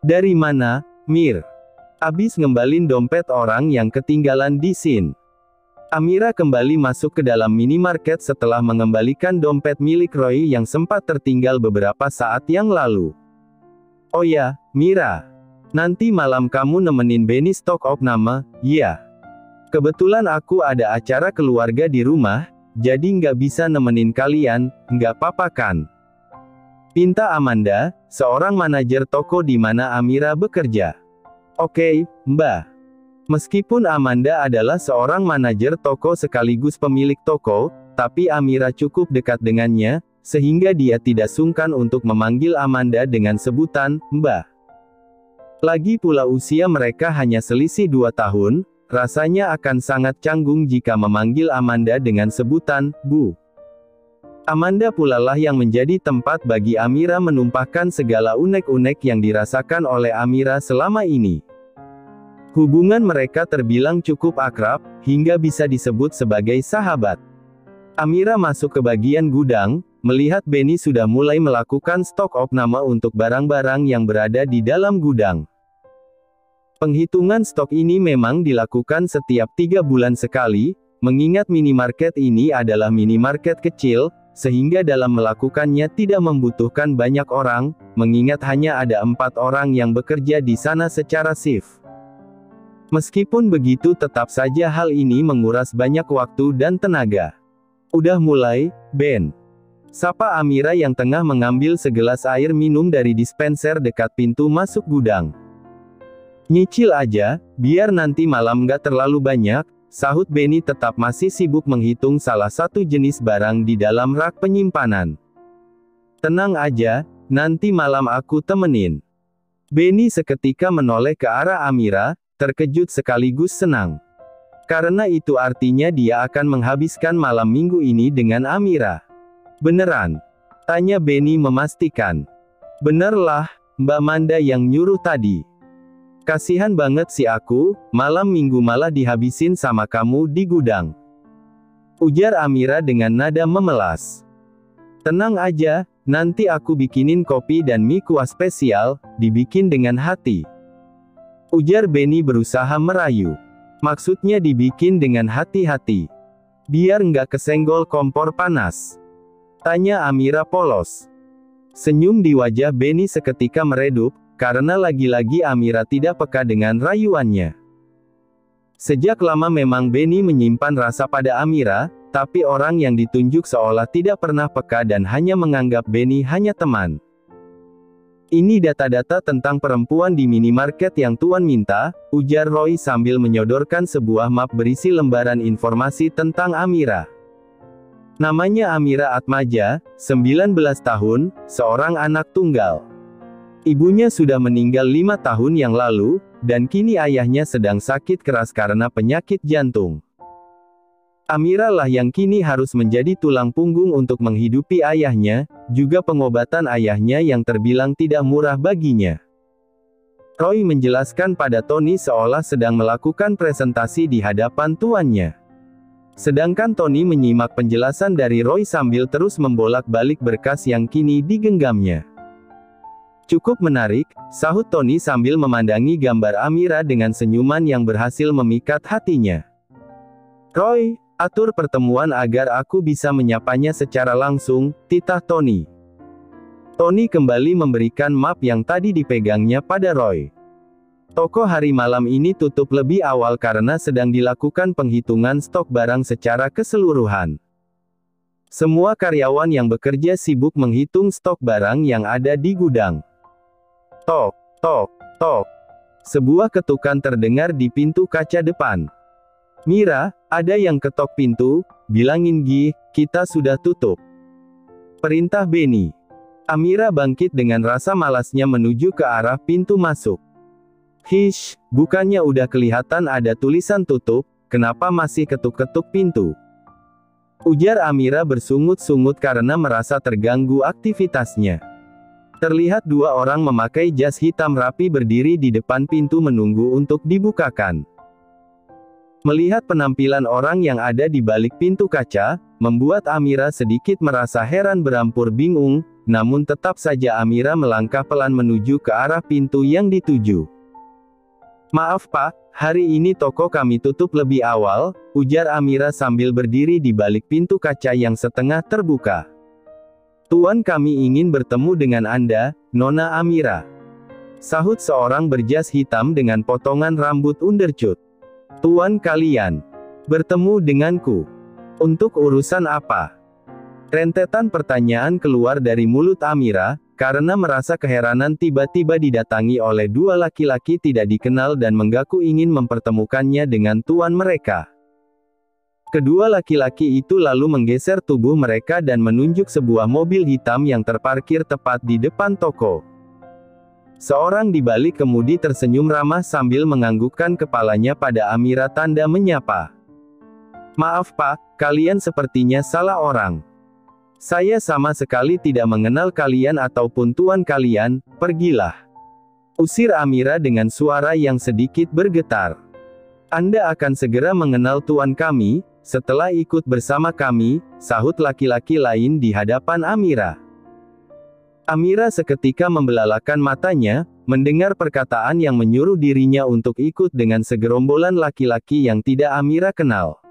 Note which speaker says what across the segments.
Speaker 1: Dari mana, Mir? Abis ngembalin dompet orang yang ketinggalan di sini. Amira kembali masuk ke dalam minimarket setelah mengembalikan dompet milik Roy yang sempat tertinggal beberapa saat yang lalu. Oh ya, Mira. Nanti malam kamu nemenin Benny stock up nama, ya. Kebetulan aku ada acara keluarga di rumah, jadi nggak bisa nemenin kalian, nggak apa-apa kan? Pinta Amanda, seorang manajer toko di mana Amira bekerja. Oke, Mbak. Meskipun Amanda adalah seorang manajer toko sekaligus pemilik toko, tapi Amira cukup dekat dengannya, sehingga dia tidak sungkan untuk memanggil Amanda dengan sebutan, Mbak. Lagi pula usia mereka hanya selisih 2 tahun, rasanya akan sangat canggung jika memanggil Amanda dengan sebutan, Bu. Amanda pula lah yang menjadi tempat bagi Amira menumpahkan segala unek-unek yang dirasakan oleh Amira selama ini. Hubungan mereka terbilang cukup akrab, hingga bisa disebut sebagai sahabat. Amira masuk ke bagian gudang, melihat Benny sudah mulai melakukan stok opname untuk barang-barang yang berada di dalam gudang. Penghitungan stok ini memang dilakukan setiap 3 bulan sekali, mengingat minimarket ini adalah minimarket kecil, sehingga dalam melakukannya tidak membutuhkan banyak orang, mengingat hanya ada 4 orang yang bekerja di sana secara shift. Meskipun begitu tetap saja hal ini menguras banyak waktu dan tenaga. Udah mulai, Ben? Sapa Amira yang tengah mengambil segelas air minum dari dispenser dekat pintu masuk gudang. Nyicil aja, biar nanti malam nggak terlalu banyak, sahut Benny tetap masih sibuk menghitung salah satu jenis barang di dalam rak penyimpanan. Tenang aja, nanti malam aku temenin. Benny seketika menoleh ke arah Amira, terkejut sekaligus senang. Karena itu artinya dia akan menghabiskan malam minggu ini dengan Amira. Beneran? Tanya Benny memastikan. Benerlah, Mbak Manda yang nyuruh tadi. Kasihan banget si aku, malam minggu malah dihabisin sama kamu di gudang. Ujar Amira dengan nada memelas. Tenang aja, nanti aku bikinin kopi dan mie kuah spesial, dibikin dengan hati. Ujar Benny berusaha merayu. Maksudnya dibikin dengan hati-hati. Biar nggak kesenggol kompor panas. Tanya Amira polos. Senyum di wajah Benny seketika meredup, karena lagi-lagi Amira tidak peka dengan rayuannya. Sejak lama memang Benny menyimpan rasa pada Amira, tapi orang yang ditunjuk seolah tidak pernah peka dan hanya menganggap Benny hanya teman. Ini data-data tentang perempuan di minimarket yang Tuan minta, ujar Roy sambil menyodorkan sebuah map berisi lembaran informasi tentang Amira. Namanya Amira Atmaja, 19 tahun, seorang anak tunggal. Ibunya sudah meninggal 5 tahun yang lalu, dan kini ayahnya sedang sakit keras karena penyakit jantung. Amira lah yang kini harus menjadi tulang punggung untuk menghidupi ayahnya, juga pengobatan ayahnya yang terbilang tidak murah baginya. Roy menjelaskan pada Tony seolah sedang melakukan presentasi di hadapan tuannya. Sedangkan Tony menyimak penjelasan dari Roy sambil terus membolak-balik berkas yang kini digenggamnya. Cukup menarik, sahut Tony sambil memandangi gambar Amira dengan senyuman yang berhasil memikat hatinya. Roy, atur pertemuan agar aku bisa menyapanya secara langsung, titah Tony. Tony kembali memberikan map yang tadi dipegangnya pada Roy. Toko hari malam ini tutup lebih awal karena sedang dilakukan penghitungan stok barang secara keseluruhan. Semua karyawan yang bekerja sibuk menghitung stok barang yang ada di gudang. Tok, tok, tok. Sebuah ketukan terdengar di pintu kaca depan. Mira, ada yang ketok pintu, bilangin Gi, kita sudah tutup. Perintah Benny. Amira bangkit dengan rasa malasnya menuju ke arah pintu masuk. Hish, bukannya udah kelihatan ada tulisan tutup, kenapa masih ketuk-ketuk pintu? Ujar Amira bersungut-sungut karena merasa terganggu aktivitasnya. Terlihat 2 orang memakai jas hitam rapi berdiri di depan pintu menunggu untuk dibukakan. Melihat penampilan orang yang ada di balik pintu kaca, membuat Amira sedikit merasa heran berampur bingung, namun tetap saja Amira melangkah pelan menuju ke arah pintu yang dituju. "Maaf Pak, hari ini toko kami tutup lebih awal," ujar Amira sambil berdiri di balik pintu kaca yang setengah terbuka. "Tuan, kami ingin bertemu dengan Anda, Nona Amira," sahut seorang berjas hitam dengan potongan rambut undercut. "Tuan, kalian bertemu denganku. Untuk urusan apa?" Rentetan pertanyaan keluar dari mulut Amira, karena merasa keheranan tiba-tiba didatangi oleh dua laki-laki tidak dikenal dan mengaku ingin mempertemukannya dengan tuan mereka. Kedua laki-laki itu lalu menggeser tubuh mereka dan menunjuk sebuah mobil hitam yang terparkir tepat di depan toko. Seorang di balik kemudi tersenyum ramah sambil menganggukkan kepalanya pada Amira tanda menyapa. "Maaf Pak, kalian sepertinya salah orang. Saya sama sekali tidak mengenal kalian ataupun tuan kalian, pergilah," usir Amira dengan suara yang sedikit bergetar. "Anda akan segera mengenal tuan kami, setelah ikut bersama kami," sahut laki-laki lain di hadapan Amira. Amira seketika membelalakan matanya, mendengar perkataan yang menyuruh dirinya untuk ikut dengan segerombolan laki-laki yang tidak Amira kenal.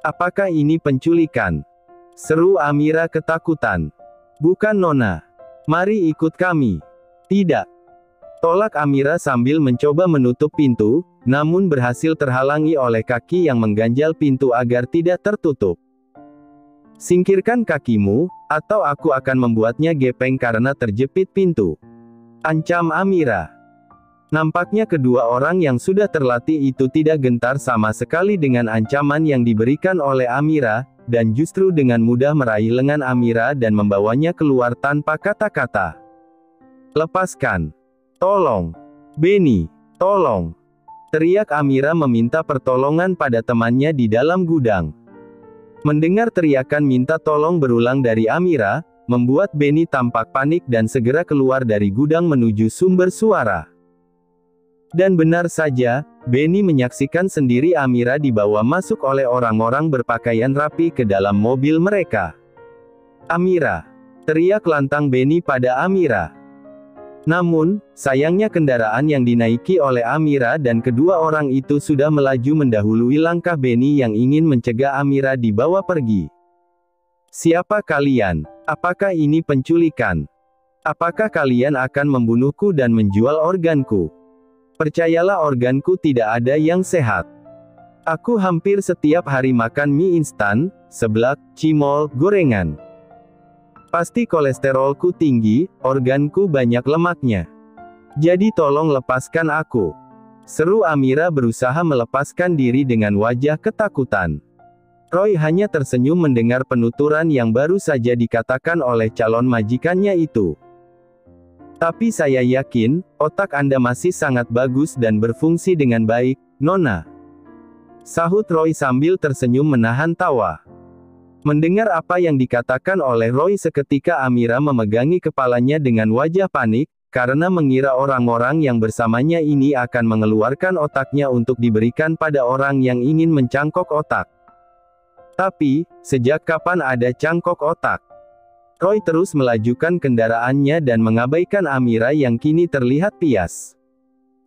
Speaker 1: "Apakah ini penculikan?" seru Amira ketakutan. "Bukan Nona. Mari ikut kami." "Tidak," tolak Amira sambil mencoba menutup pintu, namun berhasil terhalangi oleh kaki yang mengganjal pintu agar tidak tertutup. "Singkirkan kakimu, atau aku akan membuatnya gepeng karena terjepit pintu," ancam Amira. Nampaknya kedua orang yang sudah terlatih itu tidak gentar sama sekali dengan ancaman yang diberikan oleh Amira, dan justru dengan mudah meraih lengan Amira dan membawanya keluar tanpa kata-kata. "Lepaskan! Tolong! Benny! Tolong!" teriak Amira meminta pertolongan pada temannya di dalam gudang. Mendengar teriakan minta tolong berulang dari Amira, membuat Benny tampak panik dan segera keluar dari gudang menuju sumber suara. Dan benar saja, Benny menyaksikan sendiri Amira dibawa masuk oleh orang-orang berpakaian rapi ke dalam mobil mereka. "Amira!" teriak lantang Benny pada Amira. Namun, sayangnya kendaraan yang dinaiki oleh Amira dan kedua orang itu sudah melaju mendahului langkah Benny yang ingin mencegah Amira dibawa pergi. "Siapa kalian? Apakah ini penculikan? Apakah kalian akan membunuhku dan menjual organku? Percayalah, organku tidak ada yang sehat. Aku hampir setiap hari makan mie instan, seblak, cimol, gorengan. Pasti kolesterolku tinggi, organku banyak lemaknya. Jadi tolong lepaskan aku," seru Amira berusaha melepaskan diri dengan wajah ketakutan. Roy hanya tersenyum mendengar penuturan yang baru saja dikatakan oleh calon majikannya itu. "Tapi saya yakin, otak Anda masih sangat bagus dan berfungsi dengan baik, Nona," sahut Roy sambil tersenyum menahan tawa. Mendengar apa yang dikatakan oleh Roy seketika Amira memegangi kepalanya dengan wajah panik, karena mengira orang-orang yang bersamanya ini akan mengeluarkan otaknya untuk diberikan pada orang yang ingin mencangkok otak. Tapi, sejak kapan ada cangkok otak? Roy terus melajukan kendaraannya dan mengabaikan Amira yang kini terlihat pias.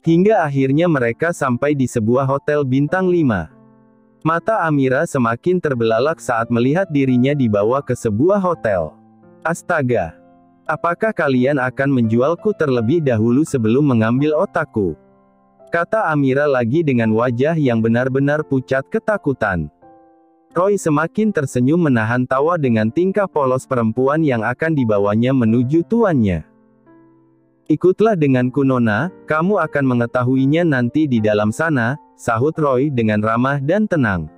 Speaker 1: Hingga akhirnya mereka sampai di sebuah hotel bintang 5. Mata Amira semakin terbelalak saat melihat dirinya dibawa ke sebuah hotel. "Astaga! Apakah kalian akan menjualku terlebih dahulu sebelum mengambil otakku?" kata Amira lagi dengan wajah yang benar-benar pucat ketakutan. Roy semakin tersenyum menahan tawa dengan tingkah polos perempuan yang akan dibawanya menuju tuannya. "Ikutlah denganku Nona, kamu akan mengetahuinya nanti di dalam sana," sahut Roy dengan ramah dan tenang.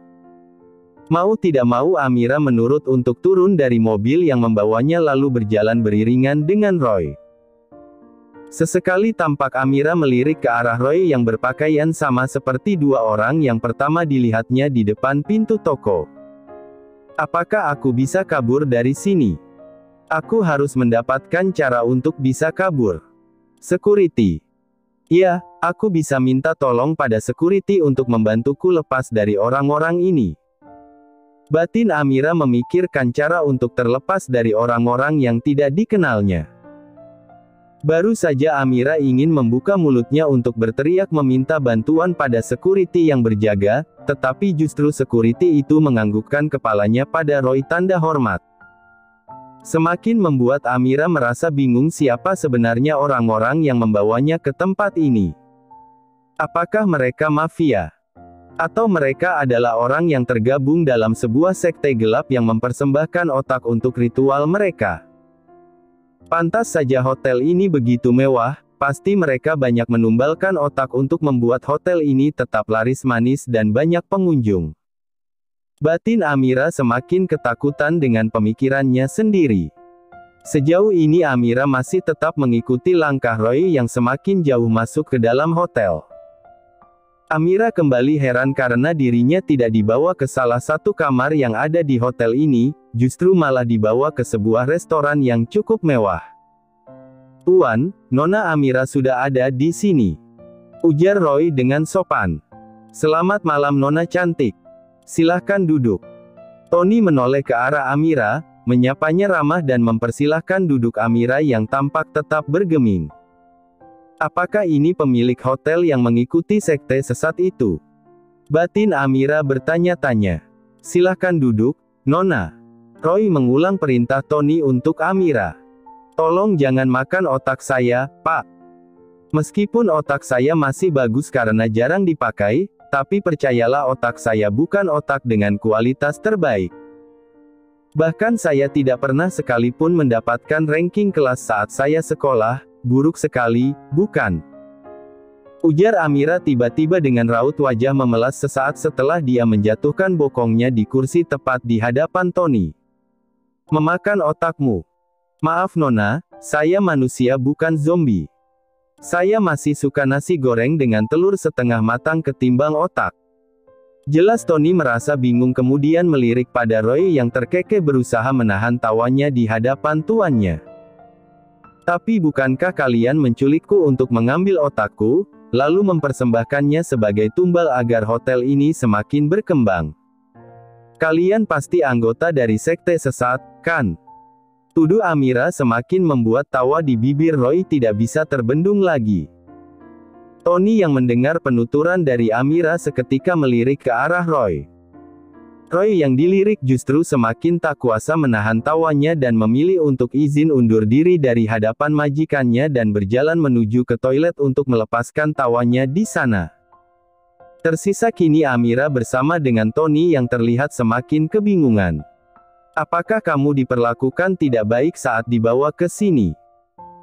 Speaker 1: Mau tidak mau Amira menurut untuk turun dari mobil yang membawanya lalu berjalan beriringan dengan Roy. Sesekali tampak Amira melirik ke arah Roy yang berpakaian sama seperti dua orang yang pertama dilihatnya di depan pintu toko. "Apakah aku bisa kabur dari sini? Aku harus mendapatkan cara untuk bisa kabur." "Security." "Ya, aku bisa minta tolong pada security untuk membantuku lepas dari orang-orang ini." Batin Amira memikirkan cara untuk terlepas dari orang-orang yang tidak dikenalnya. Baru saja Amira ingin membuka mulutnya untuk berteriak meminta bantuan pada security yang berjaga, tetapi justru security itu menganggukkan kepalanya pada Roy tanda hormat. Semakin membuat Amira merasa bingung siapa sebenarnya orang-orang yang membawanya ke tempat ini. Apakah mereka mafia? Atau mereka adalah orang yang tergabung dalam sebuah sekte gelap yang mempersembahkan otak untuk ritual mereka? Pantas saja hotel ini begitu mewah, pasti mereka banyak menumbalkan otak untuk membuat hotel ini tetap laris manis dan banyak pengunjung. Batin Amira semakin ketakutan dengan pemikirannya sendiri. Sejauh ini Amira masih tetap mengikuti langkah Roy yang semakin jauh masuk ke dalam hotel. Amira kembali heran karena dirinya tidak dibawa ke salah satu kamar yang ada di hotel ini, justru malah dibawa ke sebuah restoran yang cukup mewah. "Tuan, Nona Amira sudah ada di sini," ujar Roy dengan sopan. "Selamat malam Nona cantik. Silahkan duduk." Tony menoleh ke arah Amira, menyapanya ramah dan mempersilahkan duduk Amira yang tampak tetap bergeming. Apakah ini pemilik hotel yang mengikuti sekte sesat itu? Batin Amira bertanya-tanya. "Silahkan duduk, Nona." Roy mengulang perintah Tony untuk Amira. "Tolong jangan makan otak saya, Pak. Meskipun otak saya masih bagus karena jarang dipakai, tapi percayalah otak saya bukan otak dengan kualitas terbaik. Bahkan saya tidak pernah sekalipun mendapatkan ranking kelas saat saya sekolah. Buruk sekali, bukan?" ujar Amira tiba-tiba dengan raut wajah memelas sesaat setelah dia menjatuhkan bokongnya di kursi tepat di hadapan Tony. "Memakan otakmu? Maaf Nona, saya manusia bukan zombie. Saya masih suka nasi goreng dengan telur setengah matang ketimbang otak." Jelas Tony merasa bingung kemudian melirik pada Roy yang terkekeh berusaha menahan tawanya di hadapan tuannya. "Tapi bukankah kalian menculikku untuk mengambil otakku, lalu mempersembahkannya sebagai tumbal agar hotel ini semakin berkembang? Kalian pasti anggota dari sekte sesat, kan?" Tuduh Amira semakin membuat tawa di bibir Roy tidak bisa terbendung lagi. Tony yang mendengar penuturan dari Amira seketika melirik ke arah Roy. Roy yang dilirik justru semakin tak kuasa menahan tawanya dan memilih untuk izin undur diri dari hadapan majikannya dan berjalan menuju ke toilet untuk melepaskan tawanya di sana. Tersisa kini Amira bersama dengan Tony yang terlihat semakin kebingungan. "Apakah kamu diperlakukan tidak baik saat dibawa ke sini?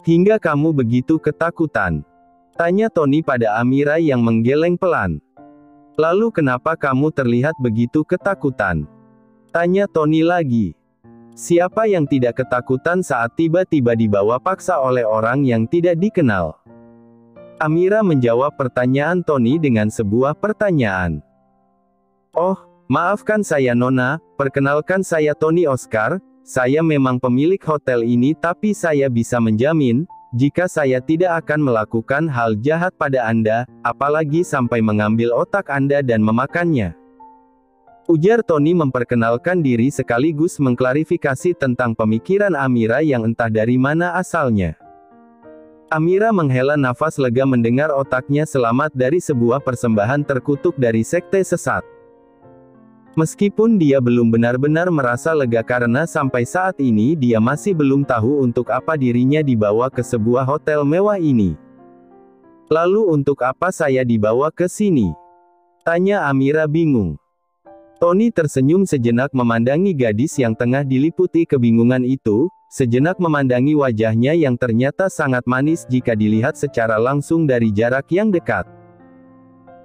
Speaker 1: Hingga kamu begitu ketakutan?" tanya Tony pada Amira yang menggeleng pelan. "Lalu kenapa kamu terlihat begitu ketakutan?" tanya Tony lagi. Siapa yang tidak ketakutan saat tiba-tiba dibawa paksa oleh orang yang tidak dikenal? Amira menjawab pertanyaan Tony dengan sebuah pertanyaan. "Oh, maafkan saya Nona, perkenalkan saya Tony Oscar, saya memang pemilik hotel ini tapi saya bisa menjamin, jika saya tidak akan melakukan hal jahat pada Anda, apalagi sampai mengambil otak Anda dan memakannya," ujar Tony memperkenalkan diri sekaligus mengklarifikasi tentang pemikiran Amira yang entah dari mana asalnya. Amira menghela nafas lega mendengar otaknya selamat dari sebuah persembahan terkutuk dari sekte sesat. Meskipun dia belum benar-benar merasa lega karena sampai saat ini dia masih belum tahu untuk apa dirinya dibawa ke sebuah hotel mewah ini. "Lalu untuk apa saya dibawa ke sini?" tanya Amira bingung. Tony tersenyum sejenak memandangi gadis yang tengah diliputi kebingungan itu, sejenak memandangi wajahnya yang ternyata sangat manis jika dilihat secara langsung dari jarak yang dekat.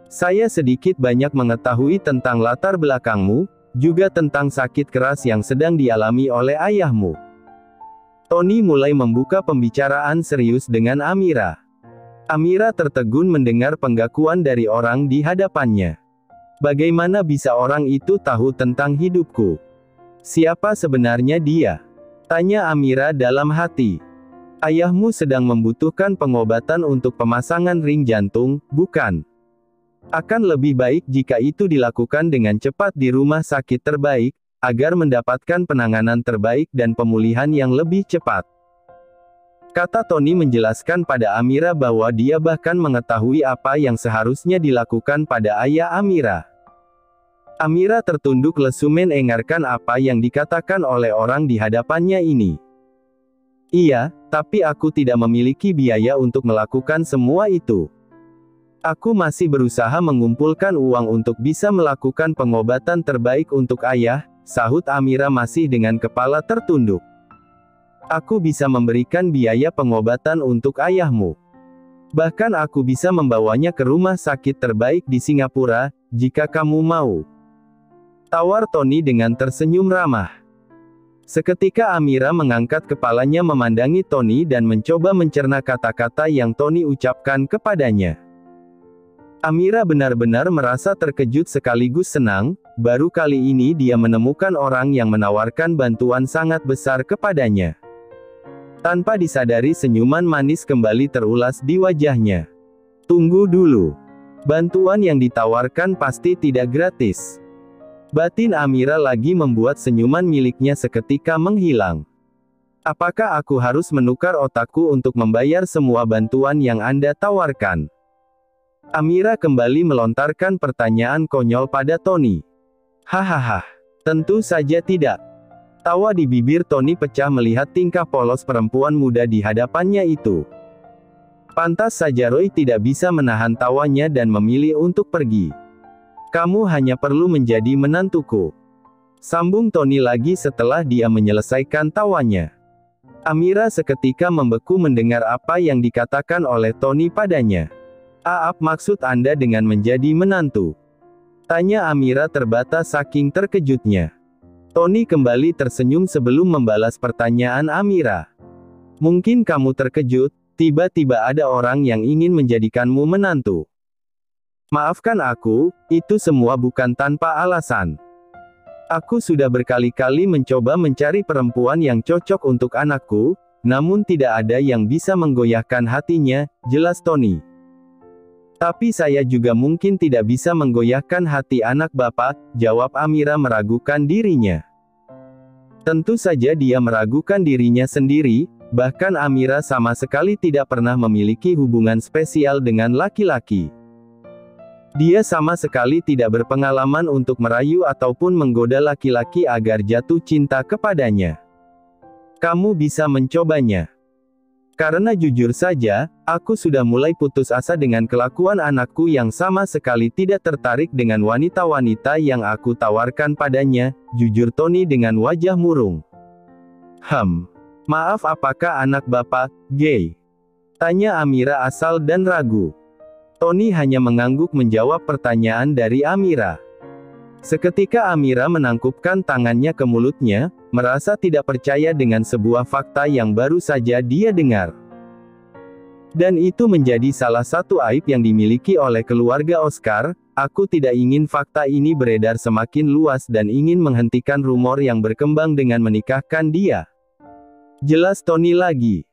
Speaker 1: "Saya sedikit banyak mengetahui tentang latar belakangmu, juga tentang sakit keras yang sedang dialami oleh ayahmu." Tony mulai membuka pembicaraan serius dengan Amira. Amira tertegun mendengar pengakuan dari orang di hadapannya. Bagaimana bisa orang itu tahu tentang hidupku? Siapa sebenarnya dia? Tanya Amira dalam hati. "Ayahmu sedang membutuhkan pengobatan untuk pemasangan ring jantung, bukan? Akan lebih baik jika itu dilakukan dengan cepat di rumah sakit terbaik, agar mendapatkan penanganan terbaik dan pemulihan yang lebih cepat. Kata Tony menjelaskan pada Amira bahwa dia bahkan mengetahui apa yang seharusnya dilakukan pada ayah Amira. Amira tertunduk lesu mendengarkan apa yang dikatakan oleh orang di hadapannya ini. Iya, tapi aku tidak memiliki biaya untuk melakukan semua itu. Aku masih berusaha mengumpulkan uang untuk bisa melakukan pengobatan terbaik untuk ayah, sahut Amira masih dengan kepala tertunduk. Aku bisa memberikan biaya pengobatan untuk ayahmu. Bahkan aku bisa membawanya ke rumah sakit terbaik di Singapura, jika kamu mau. Tawar Tony dengan tersenyum ramah. Seketika Amira mengangkat kepalanya memandangi Tony dan mencoba mencerna kata-kata yang Tony ucapkan kepadanya. Amira benar-benar merasa terkejut sekaligus senang, baru kali ini dia menemukan orang yang menawarkan bantuan sangat besar kepadanya. Tanpa disadari senyuman manis kembali terulas di wajahnya. Tunggu dulu. Bantuan yang ditawarkan pasti tidak gratis. Batin Amira lagi membuat senyuman miliknya seketika menghilang. Apakah aku harus menukar otakku untuk membayar semua bantuan yang Anda tawarkan? Amira kembali melontarkan pertanyaan konyol pada Tony. Hahaha. Tentu saja tidak. Tawa di bibir Tony pecah melihat tingkah polos perempuan muda di hadapannya itu. Pantas saja Roy tidak bisa menahan tawanya dan memilih untuk pergi. Kamu hanya perlu menjadi menantuku. Sambung Tony lagi setelah dia menyelesaikan tawanya. Amira seketika membeku mendengar apa yang dikatakan oleh Tony padanya. Apa maksud Anda dengan menjadi menantu? Tanya Amira terbata saking terkejutnya. Tony kembali tersenyum sebelum membalas pertanyaan Amira. Mungkin kamu terkejut, tiba-tiba ada orang yang ingin menjadikanmu menantu. Maafkan aku, itu semua bukan tanpa alasan. Aku sudah berkali-kali mencoba mencari perempuan yang cocok untuk anakku, namun tidak ada yang bisa menggoyahkan hatinya, jelas Tony. Tapi saya juga mungkin tidak bisa menggoyahkan hati anak Bapak, jawab Amira meragukan dirinya. Tentu saja dia meragukan dirinya sendiri, bahkan Amira sama sekali tidak pernah memiliki hubungan spesial dengan laki-laki. Dia sama sekali tidak berpengalaman untuk merayu ataupun menggoda laki-laki agar jatuh cinta kepadanya. Kamu bisa mencobanya. Karena jujur saja, aku sudah mulai putus asa dengan kelakuan anakku yang sama sekali tidak tertarik dengan wanita-wanita yang aku tawarkan padanya, jujur Tony dengan wajah murung. Maaf, apakah anak Bapak gay? Tanya Amira asal dan ragu. Tony hanya mengangguk menjawab pertanyaan dari Amira. Seketika Amira menangkupkan tangannya ke mulutnya, merasa tidak percaya dengan sebuah fakta yang baru saja dia dengar. Dan itu menjadi salah satu aib yang dimiliki oleh keluarga Oscar. Aku tidak ingin fakta ini beredar semakin luas dan ingin menghentikan rumor yang berkembang dengan menikahkan dia. Jelas Tony lagi.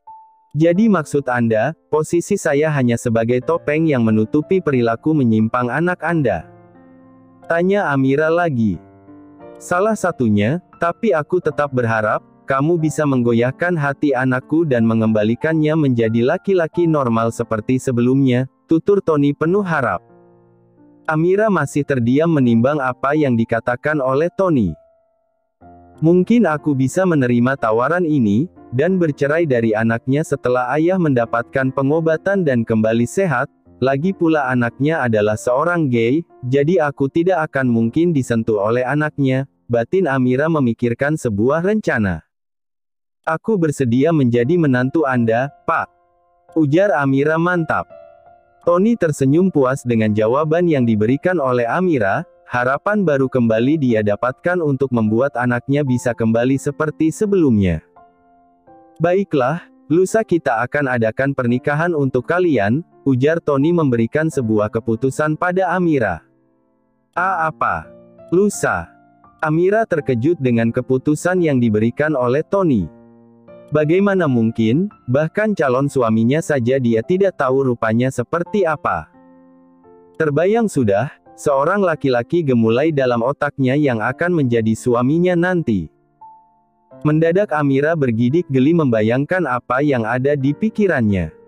Speaker 1: Jadi maksud Anda, posisi saya hanya sebagai topeng yang menutupi perilaku menyimpang anak Anda? Tanya Amira lagi. Salah satunya, tapi aku tetap berharap, kamu bisa menggoyahkan hati anakku dan mengembalikannya menjadi laki-laki normal seperti sebelumnya, tutur Tony penuh harap. Amira masih terdiam menimbang apa yang dikatakan oleh Tony. Mungkin aku bisa menerima tawaran ini, dan bercerai dari anaknya setelah ayah mendapatkan pengobatan dan kembali sehat. Lagi pula anaknya adalah seorang gay, jadi aku tidak akan mungkin disentuh oleh anaknya. Batin Amira memikirkan sebuah rencana. Aku bersedia menjadi menantu Anda, Pak. Ujar Amira mantap. Tony tersenyum puas dengan jawaban yang diberikan oleh Amira. Harapan baru kembali dia dapatkan untuk membuat anaknya bisa kembali seperti sebelumnya. Baiklah, lusa kita akan adakan pernikahan untuk kalian, ujar Tony memberikan sebuah keputusan pada Amira. Apa? Lusa? Amira terkejut dengan keputusan yang diberikan oleh Tony. Bagaimana mungkin, bahkan calon suaminya saja dia tidak tahu rupanya seperti apa. Terbayang sudah, Seorang laki-laki gemulai dalam otaknya yang akan menjadi suaminya nanti. Mendadak Amira bergidik geli membayangkan apa yang ada di pikirannya.